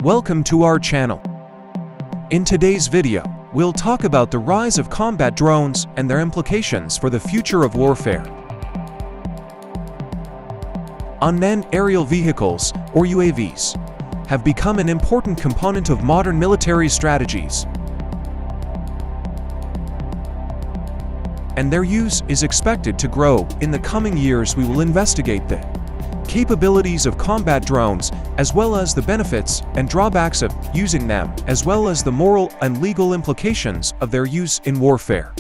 Welcome to our channel. In today's video, we'll talk about the rise of combat drones and their implications for the future of warfare. Unmanned aerial vehicles, or UAVs, have become an important component of modern military strategies, and their use is expected to grow. In the coming years, we will investigate the capabilities of combat drones, as well as the benefits and drawbacks of using them, as well as the moral and legal implications of their use in warfare.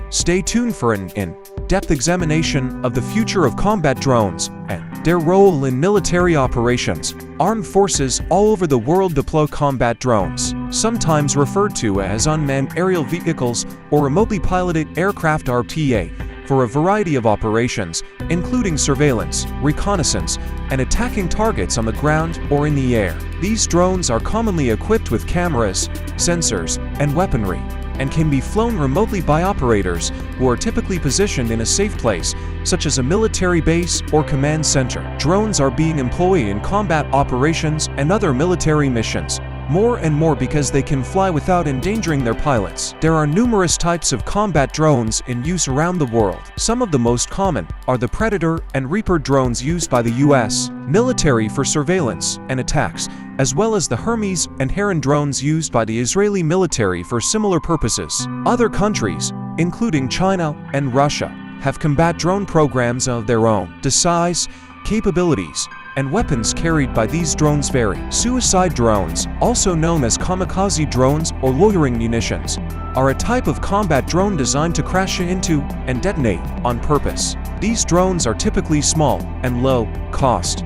Stay tuned for an in-depth examination of the future of combat drones and their role in military operations. Armed forces all over the world deploy combat drones, sometimes referred to as unmanned aerial vehicles or remotely piloted aircraft (RPA), for a variety of operations, including surveillance, reconnaissance, and attacking targets on the ground or in the air. These drones are commonly equipped with cameras, sensors, and weaponry, and can be flown remotely by operators who are typically positioned in a safe place, such as a military base or command center. Drones are being employed in combat operations and other military missions, more and more because they can fly without endangering their pilots. There are numerous types of combat drones in use around the world. Some of the most common are the Predator and Reaper drones used by the US military for surveillance and attacks, as well as the Hermes and Heron drones used by the Israeli military for similar purposes. Other countries, including China and Russia, have combat drone programs of their own. The size, capabilities, and weapons carried by these drones vary. Suicide drones, also known as kamikaze drones or loitering munitions, are a type of combat drone designed to crash into and detonate on purpose. These drones are typically small and low cost,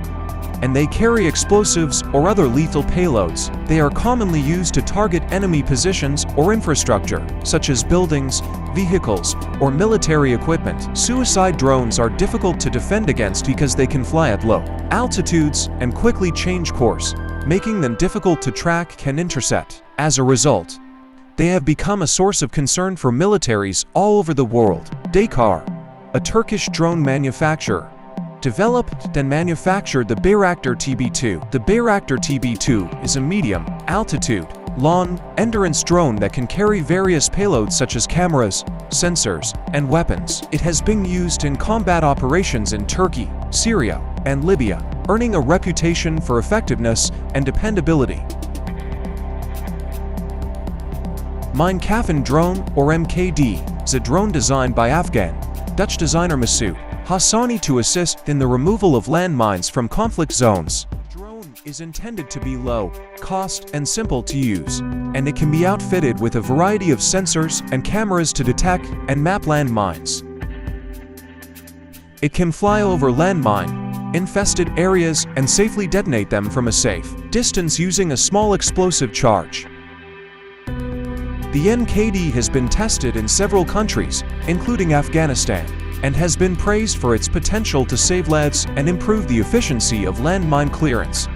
and they carry explosives or other lethal payloads. They are commonly used to target enemy positions or infrastructure, such as buildings, vehicles, or military equipment. Suicide drones are difficult to defend against because they can fly at low altitudes and quickly change course, making them difficult to track and intercept. As a result, they have become a source of concern for militaries all over the world. Dakar, a Turkish drone manufacturer, developed and manufactured the Bayraktar TB2. The Bayraktar TB2 is a medium-altitude, long-endurance drone that can carry various payloads such as cameras, sensors, and weapons. It has been used in combat operations in Turkey, Syria, and Libya, earning a reputation for effectiveness and dependability. Minekaffen drone, or MKD, is a drone designed by Afghan-Dutch designer Masoud Hassani to assist in the removal of landmines from conflict zones. The drone is intended to be low cost and simple to use, and it can be outfitted with a variety of sensors and cameras to detect and map landmines. It can fly over landmine-infested areas and safely detonate them from a safe distance using a small explosive charge. The NKD has been tested in several countries, including Afghanistan, and has been praised for its potential to save lives and improve the efficiency of landmine clearance.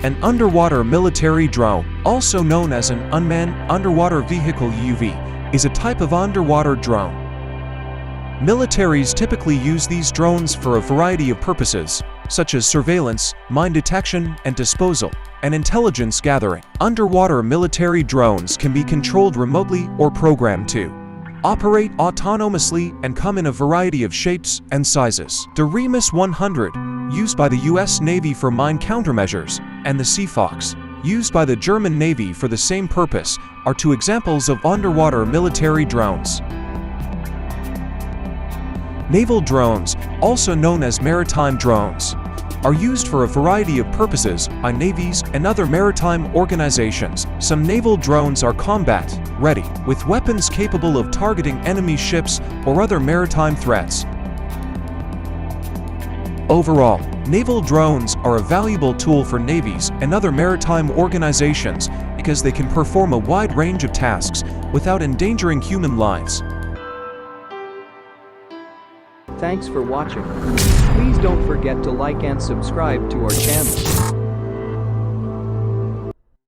An underwater military drone, also known as an unmanned underwater vehicle (UV), is a type of underwater drone. Militaries typically use these drones for a variety of purposes, such as surveillance, mine detection and disposal, and intelligence gathering. Underwater military drones can be controlled remotely or programmed to operate autonomously and come in a variety of shapes and sizes. The Remus 100, used by the US Navy for mine countermeasures, and the Seafox, used by the German Navy for the same purpose, are two examples of underwater military drones. Naval drones, also known as maritime drones, are used for a variety of purposes by navies and other maritime organizations. Some naval drones are combat-ready, with weapons capable of targeting enemy ships or other maritime threats. Overall, naval drones are a valuable tool for navies and other maritime organizations because they can perform a wide range of tasks without endangering human lives. Thanks for watching. Please don't forget to like and subscribe to our channel.